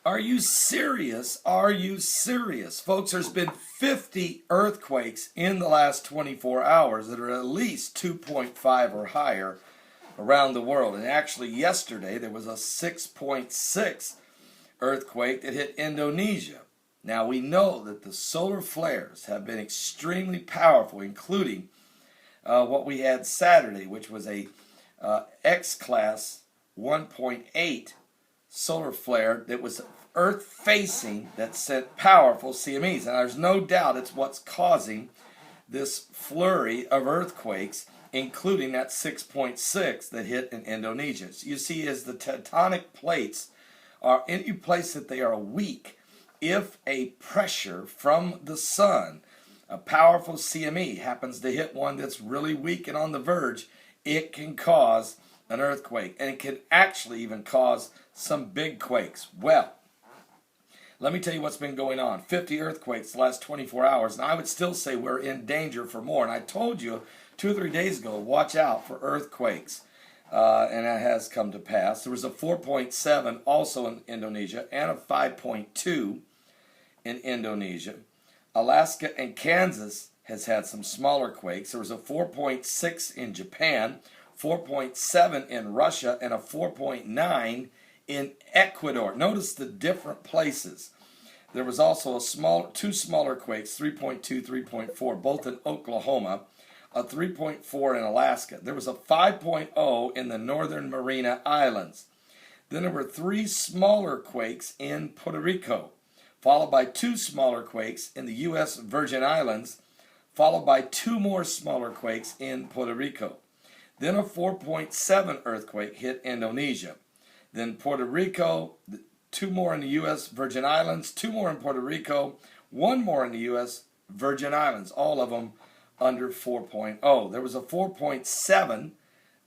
Are you serious? Are you serious? Folks, there's been 50 earthquakes in the last 24 hours that are at least 2.5 or higher around the world. And actually yesterday there was a 6.6 earthquake that hit Indonesia. Now we know that the solar flares have been extremely powerful, including what we had Saturday, which was a X-class 1.8 solar flare that was Earth facing that sent powerful CMEs. And there's no doubt it's what's causing this flurry of earthquakes, including that 6.6 that hit in Indonesia. So you see, as the tectonic plates are any place that they are weak, if a pressure from the sun, a powerful CME, happens to hit one that's really weak and on the verge, it can cause an earthquake, and it can actually even cause some big quakes. Well, let me tell you what's been going on. 50 earthquakes the last 24 hours, and I would still say we're in danger for more. And I told you 2 or 3 days ago, watch out for earthquakes, and that has come to pass. There was a 4.7 also in Indonesia and a 5.2 in Indonesia. Alaska and Kansas has had some smaller quakes. There was a 4.6 in Japan, 4.7 in Russia, and a 4.9 in Ecuador. Notice the different places. There was also two smaller quakes, 3.2, 3.4, both in Oklahoma, a 3.4 in Alaska. There was a 5.0 in the Northern Mariana Islands. Then there were 3 smaller quakes in Puerto Rico, followed by 2 smaller quakes in the U.S. Virgin Islands, followed by 2 more smaller quakes in Puerto Rico. Then a 4.7 earthquake hit Indonesia. Then Puerto Rico, 2 more in the U.S. Virgin Islands, 2 more in Puerto Rico, 1 more in the U.S. Virgin Islands, all of them under 4.0. There was a 4.7,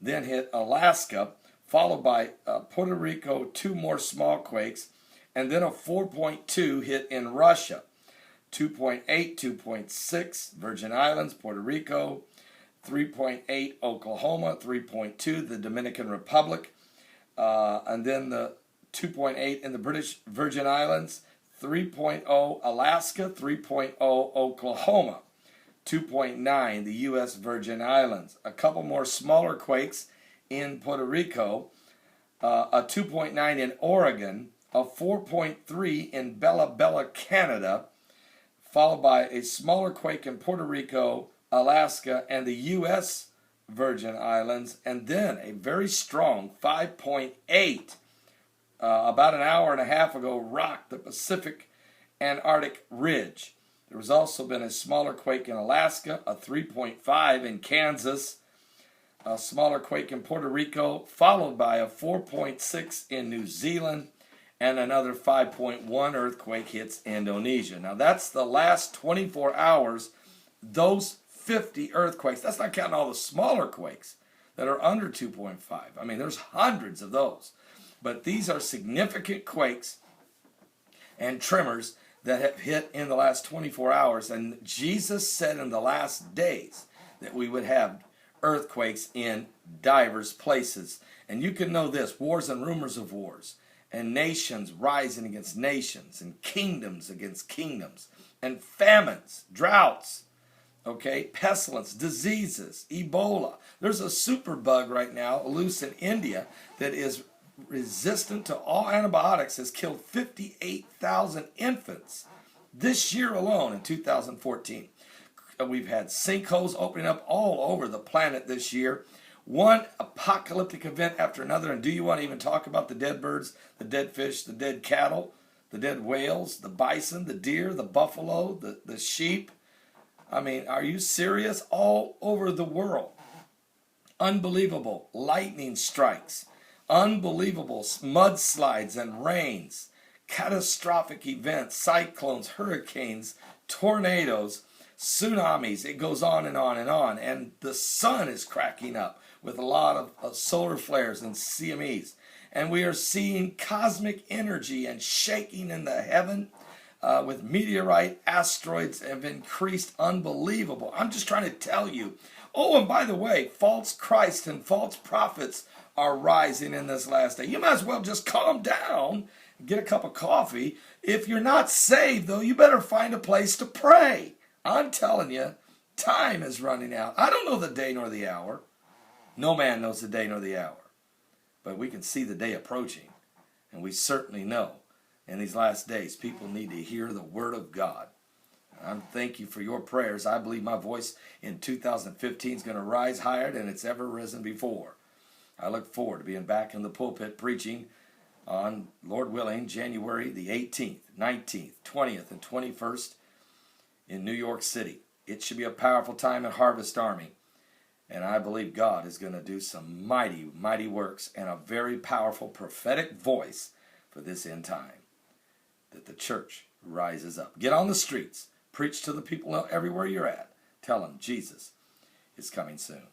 then hit Alaska, followed by Puerto Rico, 2 more small quakes, and then a 4.2 hit in Russia. 2.8, 2.6, Virgin Islands, Puerto Rico, 3.8, Oklahoma, 3.2, the Dominican Republic, and then the 2.8 in the British Virgin Islands, 3.0 Alaska, 3.0 Oklahoma, 2.9 the U.S. Virgin Islands. A couple more smaller quakes in Puerto Rico, a 2.9 in Oregon, a 4.3 in Bella Bella, Canada, followed by a smaller quake in Puerto Rico, Alaska, and the U.S. Virgin Islands, and then a very strong 5.8 about an hour and a half ago rocked the Pacific Antarctic Ridge. There has also been a smaller quake in Alaska, a 3.5 in Kansas, a smaller quake in Puerto Rico, followed by a 4.6 in New Zealand, and another 5.1 earthquake hits Indonesia. Now that's the last 24 hours, those 50 earthquakes. That's not counting all the smaller quakes that are under 2.5. I mean, there's hundreds of those. But these are significant quakes and tremors that have hit in the last 24 hours. And Jesus said in the last days that we would have earthquakes in divers places. And you can know this, wars and rumors of wars, and nations rising against nations, and kingdoms against kingdoms, and famines, droughts, okay, pestilence, diseases, Ebola. There's a superbug right now loose in India that is resistant to all antibiotics, has killed 58,000 infants this year alone in 2014. We've had sinkholes opening up all over the planet this year. One apocalyptic event after another. And do you want to even talk about the dead birds, the dead fish, the dead cattle, the dead whales, the bison, the deer, the buffalo, the sheep? I mean, are you serious? All over the world. Unbelievable lightning strikes. Unbelievable mudslides and rains. Catastrophic events, cyclones, hurricanes, tornadoes, tsunamis. It goes on and on and on. And the sun is cracking up with a lot of solar flares and CMEs. And we are seeing cosmic energy and shaking in the heaven. With meteorite, asteroids have increased unbelievable. I'm just trying to tell you. Oh, and by the way, false Christ and false prophets are rising in this last day. You might as well just calm down, get a cup of coffee. If you're not saved, though, you better find a place to pray. I'm telling you, time is running out. I don't know the day nor the hour. No man knows the day nor the hour. But we can see the day approaching. And we certainly know in these last days people need to hear the word of God. I thank you for your prayers. I believe my voice in 2015 is going to rise higher than it's ever risen before. I look forward to being back in the pulpit preaching on, Lord willing, January the 18th, 19th, 20th, and 21st in New York City. It should be a powerful time at Harvest Army. And I believe God is going to do some mighty, mighty works and a very powerful prophetic voice for this end time. That the church rises up. Get on the streets. Preach to the people everywhere you're at. Tell them Jesus is coming soon.